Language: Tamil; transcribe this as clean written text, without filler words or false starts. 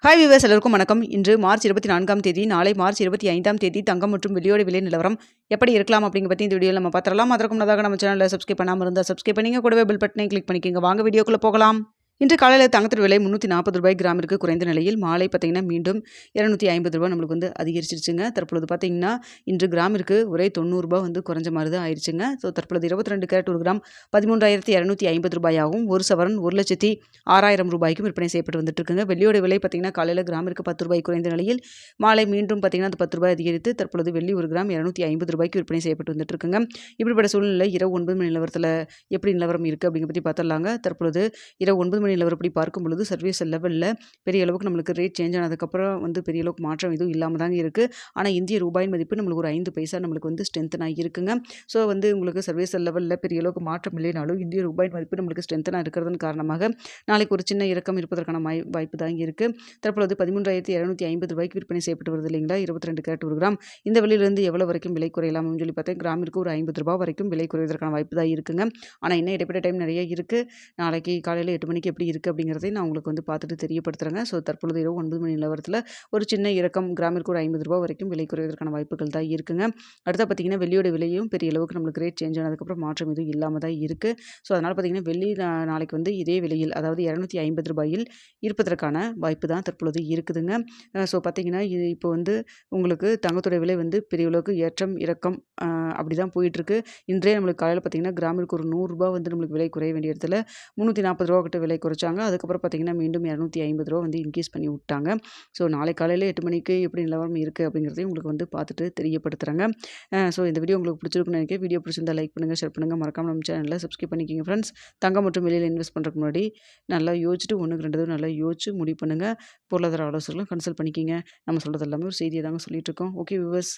ஹாய் வியூவர்ஸ், எல்லோருக்கும் வணக்கம். இன்று மார்ச் 24ஆம் தேதி, நாளை மார்ச் 25ஆம் தேதி தங்கம் மற்றும் வெள்ளியோட விலை நிலவரம் எப்படி இருக்கலாம் அப்படிங்க பற்றி இந்த வீடியோவில் நம்ம பார்த்துடலாம். அதற்கு முன்னதாக நம்ம சேனலில் சப்ஸ்கிரைப் பண்ணாமல் இருந்தால் சப்ஸ்கிரைப் பண்ணிங்க, கூடவே பெல் பட்டனை கிளிக் பண்ணிக்கோங்க. வாங்க வீடியோக்குள்ளே போகலாம். இன்று காலையில் தங்கத்தின் விலை ரூ. 340 கிராமிற்கு குறைந்த நிலையில் மாலை பார்த்தீங்கன்னா மீண்டும் ரூ. 250 நம்மளுக்கு அதிகரிச்சிருச்சுங்க. தற்பொழுது பார்த்தீங்கன்னா இன்று கிராமிற்கு ஒரே ரூ. 90 குறைஞ்ச மாதிரி தான் ஆயிடுச்சுங்க. ஸோ தற்பொழுது 22 கேரட் ஒரு கிராம் ரூ. 13,250 ஆகும். ஒரு சவரன் ரூ. 1,06,000 விற்பனை செய்யப்பட்டு வந்துட்டு இருக்குங்க. வெள்ளியோட விலை பார்த்தீங்கன்னா காலையில் கிராமிற்கு ரூ. 10 குறைந்த நிலையில் மாலை மீண்டும் பார்த்தீங்கன்னா அந்த ரூ. 10 அதிகரித்து தற்பொழுது வெள்ளி ஒரு கிராம் ரூ. 250 விற்பனை செய்யப்பட்டு வந்துட்டு இருக்குங்க. இப்படிப்பட்ட சூழ்நிலை இரவு 9 மணி நிலவரத்தில் எப்படி நிலவரம் இருக்குது அப்படிங்கிற பற்றி பார்த்துடலாங்க. தற்பொழுது இரவு 9 மணி நிலவரப்படி பார்க்கும் பொழுது சர்வீஸ் லெவலில் பெரிய அளவுக்கு நம்மளுக்கு ரேட் சேஞ்ச் ஆனதுக்கப்புறம் பெரிய அளவுக்கு மாற்றம் எதுவும் இல்லாமல் தாங்க இருக்குது. ஆனால் இந்திய ரூபாயின் மதிப்பு நம்மளுக்கு ஒரு 5 பைசா நம்மளுக்கு ஸ்ட்ரென்த்தன் இருக்குங்க. ஸோ உங்களுக்கு சர்வீஸ் லெவலில் பெரிய அளவுக்கு மாற்றம் இல்லைனாலும் இந்திய ரூபாயின் மதிப்பு நம்மளுக்கு ஸ்ட்ரென்த்தனாக இருக்கிறதன் காரணமாக நாளைக்கு ஒரு சின்ன இறக்கம் இருப்பதற்கான வாய்ப்பு தான் இருக்குது. தற்பொழுது 13,250 விற்பனை செய்யப்பட்டு வருது இல்லைங்களா, 22 கேரட் ஒரு கிராம். இந்த விலையிலிருந்து எவ்வளோ வரைக்கும் விலை குறையலாம்னு சொல்லி பார்த்தேன். கிராமிற்கு ஒரு ரூ. 50 வரைக்கும் விலை குறைவதற்கான வாய்ப்பு தான் இருக்குங்க. ஆனால் இன்னும் இடைப்பட்ட டைம் நிறைய இருக்குது. நாளைக்கு காலையில் 8 மணிக்கு எப்படி இருக்குது அப்படிங்கிறதையும் நான் உங்களுக்கு பார்த்துட்டு தெரியப்படுத்துகிறேங்க. ஸோ தற்பொழுது இரவு 9 மணி நிலவரத்தில் ஒரு சின்ன இறக்கம் கிராமிற்கு ஒரு ரூ. 50 வரைக்கும் விலை குறைவதற்கான வாய்ப்புகள் தான் இருக்குங்க. அடுத்த பார்த்தீங்கன்னா வெள்ளியோட விலையும் பெரிய அளவுக்கு நம்மளுக்கு ரேட் சேஞ்ச் ஆனதுக்கப்புறம் மாற்றம் எதுவும் இல்லாமல் தான் இருக்குது. ஸோ அதனால் பார்த்தீங்கன்னா வெள்ளி நாளைக்கு இதே விலையில், அதாவது ரூ. 250 இருப்பதற்கான வாய்ப்பு தான் தற்பொழுது இருக்குதுங்க. ஸோ பார்த்தீங்கன்னா இது இப்போ உங்களுக்கு தங்கத்தோட விலை பெரிய அளவுக்கு ஏற்றம் இறக்கம் அப்படி தான் போயிட்டுருக்கு. இன்றைய நம்மளுக்கு காலையில் பார்த்தீங்கன்னா கிராமிற்கு ஒரு ரூ. 100 நம்மளுக்கு விலை குறைய வேண்டிய இடத்துல ரூ. 340 கிட்ட விலை குறைச்சாங்க. அதுக்கப்புறம் பார்த்தீங்கன்னா மீண்டும் ரூ. 250 இன்க்ரீஸ் பண்ணி விட்டாங்க. ஸோ நாளை காலையில் 8 மணிக்கு எப்படி நிலவரம் இருக்குது அப்படிங்கிறதையும் உங்களுக்கு பார்த்துட்டு தெரியப்படுத்துகிறேங்க. ஸோ இந்த வீடியோ உங்களுக்கு பிடிச்சிருக்குன்னு நினைக்கிறேன். வீடியோ பிடிச்சிருந்தா லைக் பண்ணுங்கள், ஷேர் பண்ணுங்கள், மறக்காம நம்ம சேனலில் சப்ஸ்கிரைப் பண்ணிக்கிங்க ஃப்ரெண்ட்ஸ். தங்கம் மற்றும் வெளியில் இன்வெஸ்ட் பண்ணுறதுக்கு முன்னாடி நல்லா யோசிச்சுட்டு 1க்கு 2 நல்லா யோசிச்சு முடிவு பண்ணுங்கள். பொருளாதார ஆலோசகர்களும் கன்சல்ட் பண்ணிக்கிங்க. நம்ம சொல்கிறது எல்லாமே ஒரு செய்தியை தாங்க சொல்லிட்டு இருக்கோம். Okay viewers.